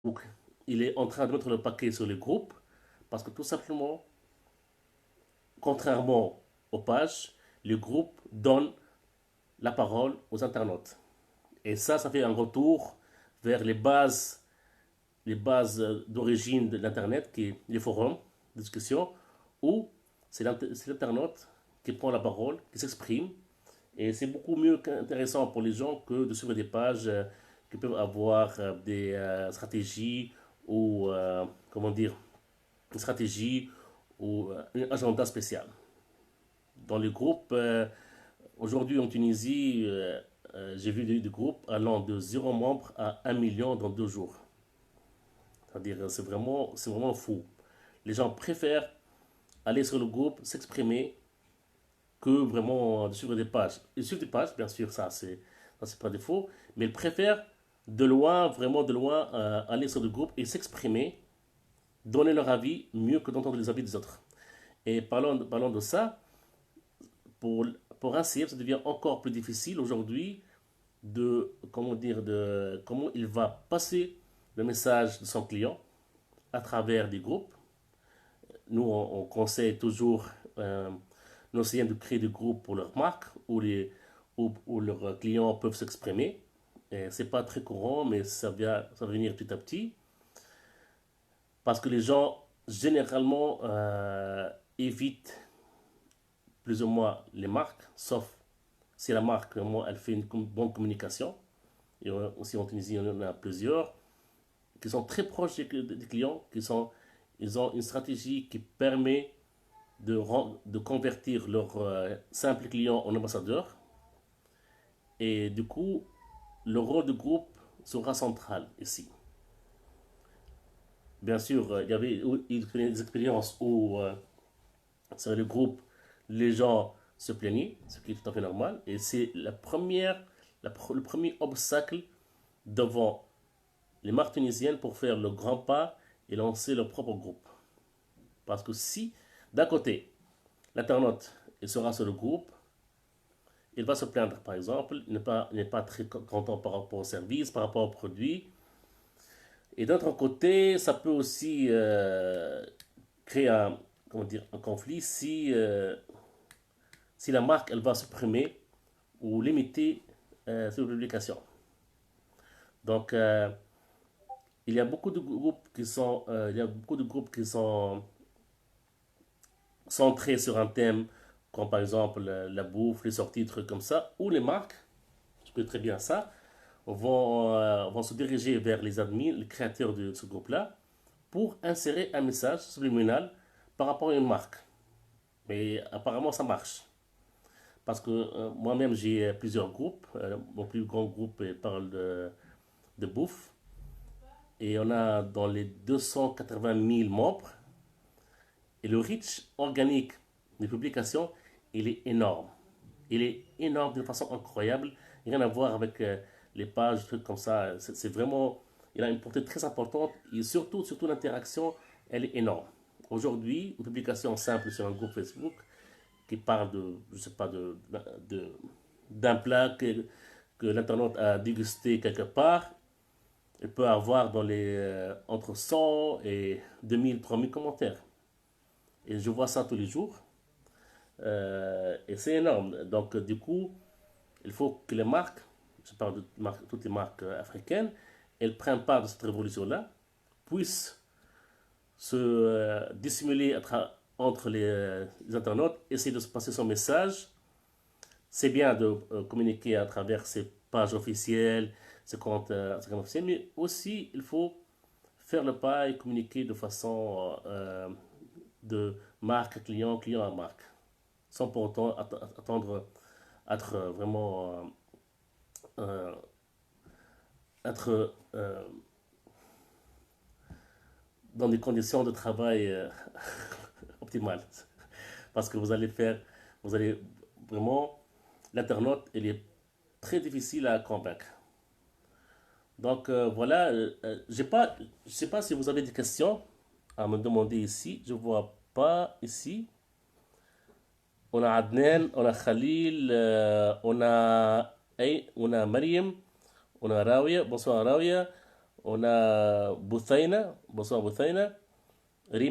Donc, il est en train de mettre le paquet sur les groupes parce que tout simplement, contrairement aux pages, les groupes donnent la parole aux internautes. Et ça fait un retour vers les bases d'origine de l'Internet, qui est les forums de discussion, où c'est l'internaute qui prend la parole, qui s'exprime. Et c'est beaucoup mieux intéressant pour les gens que de suivre des pages qui peuvent avoir des stratégies ou, comment dire, une stratégie ou un agenda spécial. Dans les groupes, aujourd'hui en Tunisie, j'ai vu des groupes allant de 0 membre à 1 million dans 2 jours. C'est-à-dire, c'est vraiment fou. Les gens préfèrent aller sur le groupe, s'exprimer, que vraiment de suivre des pages. Ils suivent des pages, bien sûr, ça c'est pas défaut, mais ils préfèrent de loin, vraiment de loin, aller sur le groupe et s'exprimer, donner leur avis, mieux que d'entendre les avis des autres. Et parlant de ça, pour, pour un CF, ça devient encore plus difficile aujourd'hui de, comment dire, de comment il va passer le message de son client à travers des groupes. Nous, on conseille toujours nos clients de créer des groupes pour leur marque où leurs clients peuvent s'exprimer. C'est pas très courant, mais ça va venir petit à petit parce que les gens généralement évitent plus ou moins les marques, sauf si la marque vraiment, elle fait une bonne communication. Et aussi en Tunisie, on en a plusieurs qui sont très proches des clients, ils ont une stratégie qui permet de convertir leurs simples clients en ambassadeurs. Et du coup, le rôle du groupe sera central ici. Bien sûr, il y avait des expériences où, sur le groupe, les gens se plaignaient, ce qui est tout à fait normal. Et c'est le premier obstacle devant les marques tunisiennes pour faire le grand pas et lancer leur propre groupe. Parce que si, d'un côté, l'internaute il sera sur le groupe, il va se plaindre, par exemple, il n'est pas très content par rapport au service, par rapport au produit. Et d'autre côté, ça peut aussi créer comment dire, un conflit si la marque elle va supprimer ou limiter ses publications. Donc, il y a beaucoup de groupes il y a beaucoup de groupes qui sont centrés sur un thème, comme par exemple la bouffe, les sorties, des trucs comme ça, ou les marques, je peux très bien ça, vont se diriger vers les admins, les créateurs de ce groupe-là, pour insérer un message subliminal par rapport à une marque. Mais apparemment, ça marche. Parce que moi-même, j'ai plusieurs groupes. Mon plus grand groupe parle de bouffe. Et on a dans les 280 000 membres. Et le reach organique des publications, il est énorme. Il est énorme d'une façon incroyable. Rien à voir avec les pages, trucs comme ça. C'est vraiment, il a une portée très importante et surtout l'interaction, elle est énorme. Aujourd'hui, une publication simple sur un groupe Facebook qui parle de, je sais pas, de- d'un plat que l'internaute a dégusté quelque part, elle peut avoir dans les, entre 100 et 2000, 3000 commentaires. Et je vois ça tous les jours. Et c'est énorme. Donc, du coup, il faut que les marques, je parle de toutes les marques africaines, elles prennent part de cette révolution-là, puissent se dissimuler entre les internautes, essayer de se passer son message. C'est bien de communiquer à travers ses pages officielles, ses comptes Instagram officiels, mais aussi il faut faire le pas et communiquer de façon de marque à client, client à marque, sans pour autant attendre être vraiment euh, être dans des conditions de travail optimales. Parce que vous allez vraiment, l'internaute, il est très difficile à convaincre. Donc voilà, je sais pas si vous avez des questions à me demander ici. Je vois pas ici. On a Adnan, on a Khalil, on a Mariam, on a Rawia. Bonsoir Rawia. on a Buthaina, bonsoir Buthaina, Rima.